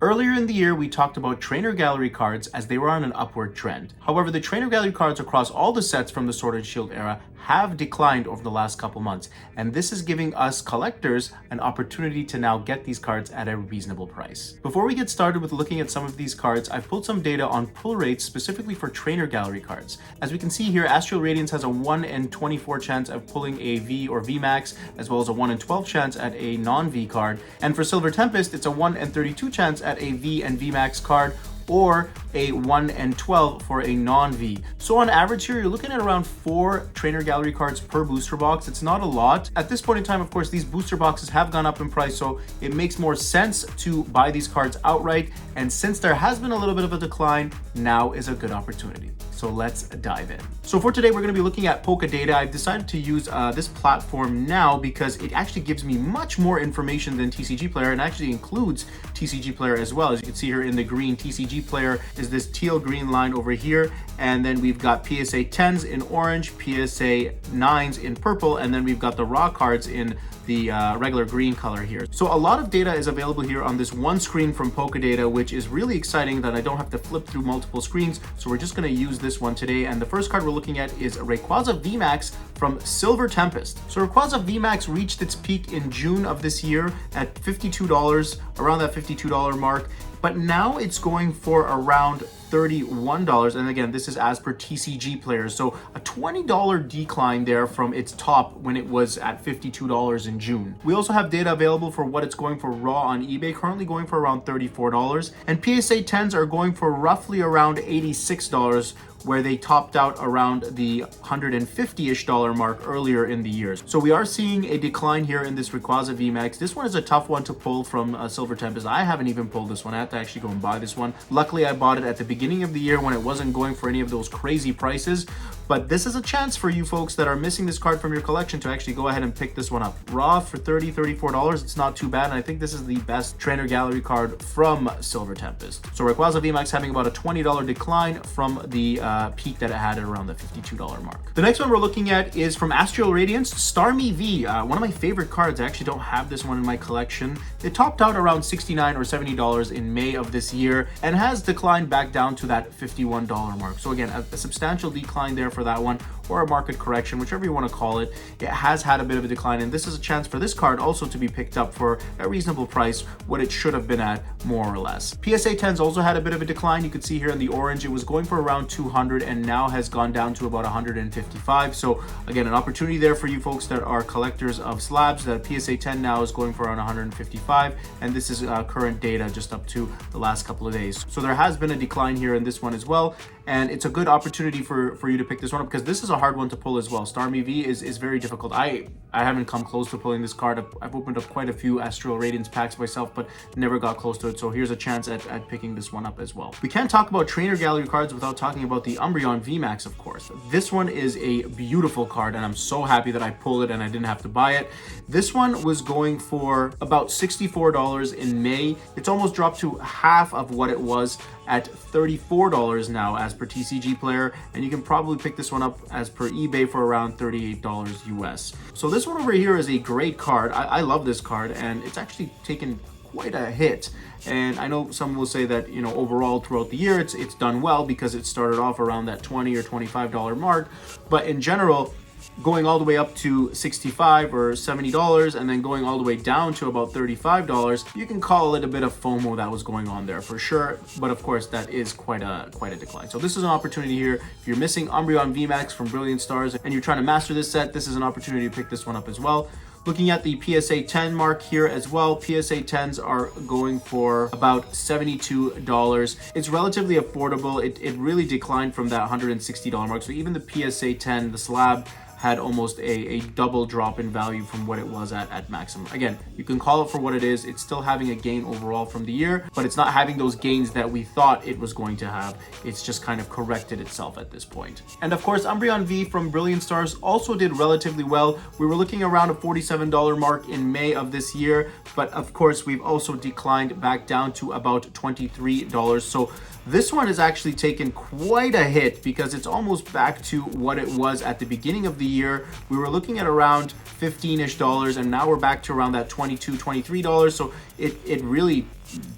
Earlier in the year, we talked about trainer gallery cards as they were on an upward trend. However, the trainer gallery cards across all the sets from the Sword and Shield era have declined over the last couple months, and this is giving us collectors an opportunity to now get these cards at a reasonable price. Before we get started with looking at some of these cards, I've pulled some data on pull rates specifically for trainer gallery cards. As we can see here, Astral Radiance has a 1 in 24 chance of pulling a V or V Max, as well as a 1 in 12 chance at a non-V card. And for Silver Tempest, it's a 1 in 32 chance at a V and V Max card, or a 1 in 12 for a non-V. So on average here, you're looking at around 4 trainer gallery cards per booster box. It's not a lot. At this point in time, of course, these booster boxes have gone up in price, so it makes more sense to buy these cards outright. And since there has been a little bit of a decline, now is a good opportunity. So let's dive in. So for today, we're going to be looking at Poké Data. I've decided to use this platform now because it actually gives me much more information than TCG Player, and actually includes TCG Player as well. As you can see here in the green, TCG Player is this teal green line over here, and then we've got PSA 10s in orange, PSA 9s in purple, and then we've got the raw cards in the regular green color here. So a lot of data is available here on this one screen from Poké Data, which is really exciting that I don't have to flip through multiple screens. So we're just going to use this one today. And the first card we're looking at is Rayquaza Vmax from Silver Tempest. So Rayquaza Vmax reached its peak in June of this year at $52, around that $52 mark. But now it's going for around $31, and again, this is as per TCG Players, so a $20 decline there from its top when it was at $52 in June. We also have data available for what it's going for raw on eBay, currently going for around $34, and PSA 10s are going for roughly around $86, where they topped out around the $150-ish mark earlier in the year. So we are seeing a decline here in this Rayquaza Vmax. This one is a tough one to pull from Silver Tempest. I haven't even pulled this one. I had to actually go and buy this one. Luckily, I bought it at the beginning of the year when it wasn't going for any of those crazy prices. But this is a chance for you folks that are missing this card from your collection to actually go ahead and pick this one up. Raw for $30, $34, it's not too bad, and I think this is the best trainer gallery card from Silver Tempest. So Rayquaza Vmax having about a $20 decline from the peak that it had at around the $52 mark. The next one we're looking at is from Astral Radiance, Starmie V, one of my favorite cards. I actually don't have this one in my collection. It topped out around $69 or $70 in May of this year and has declined back down to that $51 mark. So again, a substantial decline there for that one, or a market correction, whichever you want to call it. It has had a bit of a decline, and this is a chance for this card also to be picked up for a reasonable price, what it should have been at, more or less. PSA 10s also had a bit of a decline. You could see here in the orange, it was going for around 200 and now has gone down to about 155. So again, an opportunity there for you folks that are collectors of slabs. That PSA 10 now is going for around 155, and this is current data just up to the last couple of days. So there has been a decline here in this one as well, and it's a good opportunity for you to pick this one up because this is a hard one to pull as well. Starmie V is very difficult. I haven't come close to pulling this card. I've opened up quite a few Astral Radiance packs myself, but never got close to it. So here's a chance at picking this one up as well. We can't talk about trainer gallery cards without talking about the Umbreon V Max, of course. This one is a beautiful card, and I'm so happy that I pulled it and I didn't have to buy it. This one was going for about $64 in May. It's almost dropped to half of what it was at $34 now as per TCG Player, and you can probably pick this one up as per eBay for around $38 US. So this one over here is a great card. I love this card, and it's actually taken quite a hit. And I know some will say that, you know, overall throughout the year it's done well because it started off around that $20 or $25 mark, but in general, going all the way up to $65 or $70 and then going all the way down to about $35, you can call it a bit of FOMO that was going on there for sure. But of course, that is quite a decline. So this is an opportunity here. If you're missing Umbreon V Max from Brilliant Stars and you're trying to master this set, this is an opportunity to pick this one up as well. Looking at the PSA 10 mark here as well, PSA 10s are going for about $72. It's relatively affordable. It really declined from that $160 mark. So even the PSA 10, the slab, had almost a double drop in value from what it was at maximum. Again, you can call it for what it is. It's still having a gain overall from the year, but it's not having those gains that we thought it was going to have. It's just kind of corrected itself at this point. And of course, Umbreon V from Brilliant Stars also did relatively well. We were looking around a $47 mark in May of this year, but of course, we've also declined back down to about $23. So this one has actually taken quite a hit because it's almost back to what it was at the beginning of the the year, we were looking at around $15-ish, and now we're back to around that $22, $23. So it really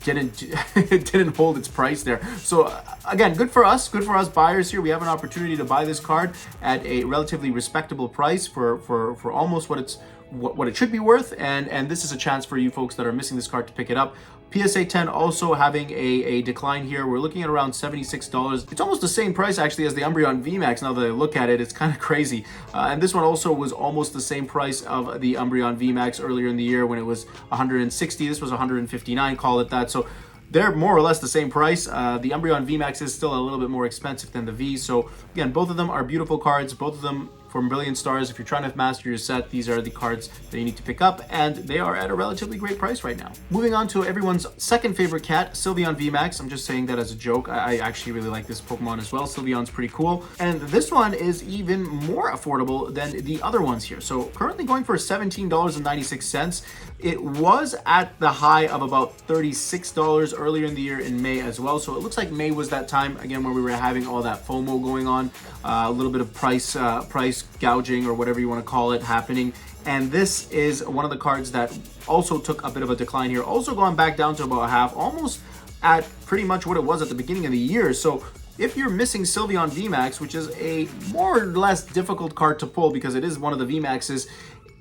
didn't it didn't hold its price there. So again, good for us buyers here. We have an opportunity to buy this card at a relatively respectable price for almost what it should be worth, and this is a chance for you folks that are missing this card to pick it up. PSA 10 also having a decline here. We're looking at around $76. It's almost the same price actually as the Umbreon V Max. Now that I look at it, it's kind of crazy. And this one also was almost the same price of the Umbreon V Max earlier in the year when it was 160. This was 159, call it that. So they're more or less the same price. The Umbreon V Max is still a little bit more expensive than the V. So again, both of them are beautiful cards. Both of them from Brilliant Stars. If you're trying to master your set, these are the cards that you need to pick up, and they are at a relatively great price right now. Moving on to everyone's second favorite cat, Sylveon VMAX. I'm just saying that as a joke. I actually really like this Pokemon as well. Sylveon's pretty cool. And this one is even more affordable than the other ones here. So currently going for $17.96. It was at the high of about $36 earlier in the year in May as well. So it looks like May was that time, again, where we were having all that FOMO going on, a little bit of price gouging or whatever you want to call it happening. And this is one of the cards that also took a bit of a decline here, also gone back down to about half, almost at pretty much what it was at the beginning of the year. So if you're missing Sylveon VMAX, which is a more or less difficult card to pull because it is one of the VMAXs,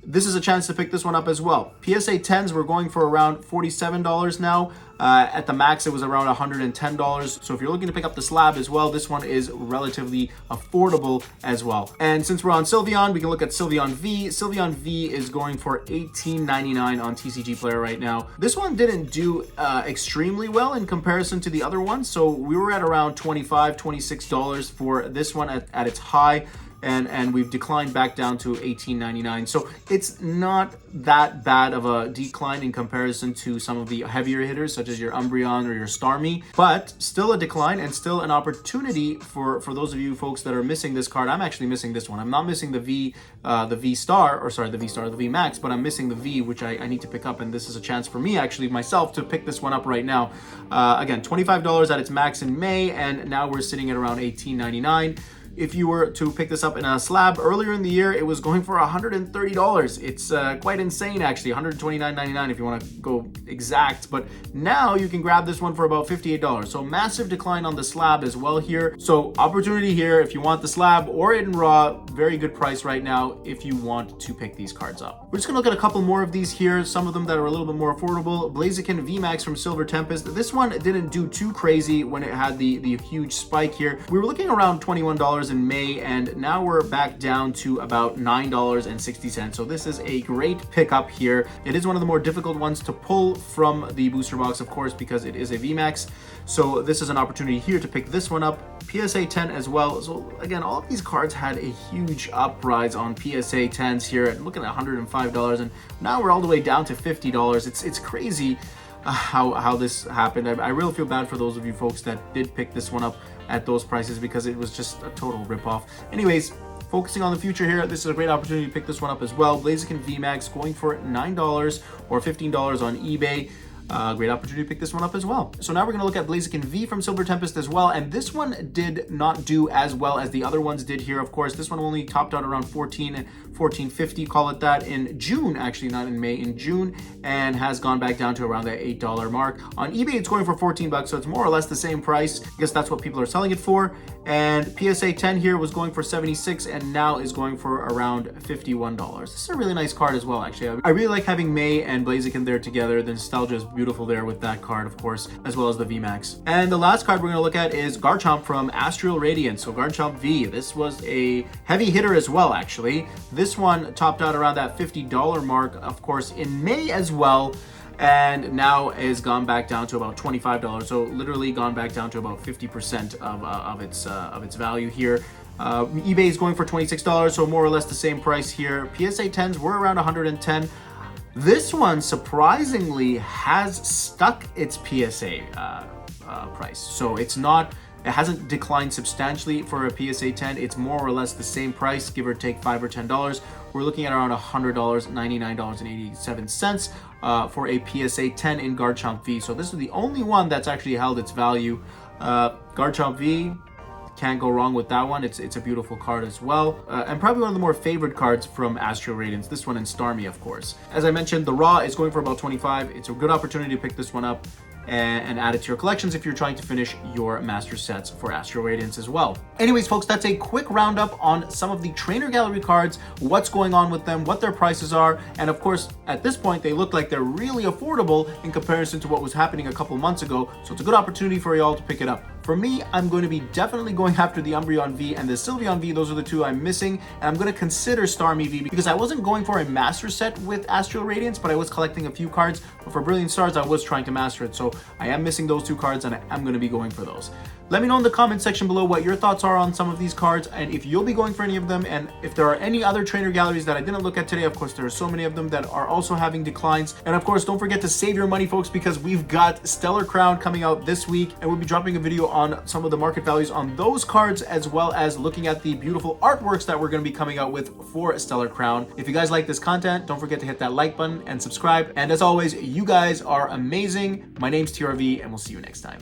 this is a chance to pick this one up as well. PSA 10s were going for around $47 now. At the max, it was around $110. So if you're looking to pick up the slab as well, this one is relatively affordable as well. And since we're on Sylveon, we can look at Sylveon V. Sylveon V is going for $18.99 on TCG Player right now. This one didn't do extremely well in comparison to the other ones. So we were at around $25, $26 for this one at its high. And we've declined back down to $18.99. So it's not that bad of a decline in comparison to some of the heavier hitters, such as your Umbreon or your Starmie, but still a decline and still an opportunity for those of you folks that are missing this card. I'm actually missing this one. I'm not missing the V Max, but I'm missing the V, which I need to pick up, and this is a chance for me, actually, myself, to pick this one up right now. Again, $25 at its max in May, and now we're sitting at around $18.99. If you were to pick this up in a slab earlier in the year, it was going for $130. It's quite insane, actually. $129.99 if you want to go exact. But now you can grab this one for about $58. So massive decline on the slab as well here. So opportunity here if you want the slab or in raw. Very good price right now if you want to pick these cards up. We're just going to look at a couple more of these here. Some of them that are a little bit more affordable. Blazin Vmax from Silver Tempest. This one didn't do too crazy when it had the huge spike here. We were looking around $21 in May, and now we're back down to about $9.60. So this is a great pickup here. It is one of the more difficult ones to pull from the booster box, of course, because it is a VMAX. So this is an opportunity here to pick this one up. PSA 10 as well. So again, all of these cards had a huge uprise on PSA 10s here. I'm looking at $105, and now we're all the way down to $50. It's crazy how this happened. I really feel bad for those of you folks that did pick this one up at those prices because it was just a total ripoff. Anyways, focusing on the future here, this is a great opportunity to pick this one up as well. Blazin Vmax going for $9 or $15 on eBay. Great opportunity to pick this one up as well. So now we're going to look at Blazin V from Silver Tempest as well, and this one did not do as well as the other ones did here. Of course, this one only topped out around $14.50, call it that, in June, actually not in May, in June, and has gone back down to around that $8 mark. On eBay, it's going for $14, so it's more or less the same price. I guess that's what people are selling it for. And PSA 10 here was going for $76 and now is going for around $51. This is a really nice card as well, actually. I really like having May and Blaziken there together. The nostalgia is beautiful there with that card, of course, as well as the VMAX. And the last card we're going to look at is Garchomp from Astral Radiance. So Garchomp V, this was a heavy hitter as well, actually. This one topped out around that $50 mark, of course, in May as well, and now has gone back down to about $25. So literally gone back down to about 50% of its value here. eBay is going for $26, so more or less the same price here. PSA 10s were around $110. This one surprisingly has stuck its PSA price, so it hasn't declined substantially for a PSA 10. It's more or less the same price, give or take $5 or $10. We're looking at around $100, $99.87 for a PSA 10 in Garchomp V. So this is the only one that's actually held its value. Garchomp V, Can't go wrong with that one. It's a beautiful card as well. And probably one of the more favorite cards from Astral Radiance. This one and Starmie, of course. As I mentioned, the raw is going for about 25. It's a good opportunity to pick this one up and add it to your collections if you're trying to finish your master sets for Astral Radiance as well. Anyways, folks, that's a quick roundup on some of the trainer gallery cards, what's going on with them, what their prices are, and of course, at this point, they look like they're really affordable in comparison to what was happening a couple months ago, so it's a good opportunity for y'all to pick it up. For me, I'm going to be definitely going after the Umbreon V and the Sylveon V. Those are the two I'm missing, and I'm going to consider Starmie V because I wasn't going for a master set with Astral Radiance, but I was collecting a few cards. But for Brilliant Stars, I was trying to master it, so I am missing those two cards, and I'm going to be going for those. Let me know in the comment section below what your thoughts are on some of these cards, and if you'll be going for any of them, and if there are any other trainer galleries that I didn't look at today. Of course, there are so many of them that are also having declines. And of course, don't forget to save your money, folks, because we've got Stellar Crown coming out this week, and we'll be dropping a video on some of the market values on those cards, as well as looking at the beautiful artworks that we're going to be coming out with for Stellar Crown. If you guys like this content, don't forget to hit that like button and subscribe. And as always, you guys are amazing. My name's TRV, and we'll see you next time.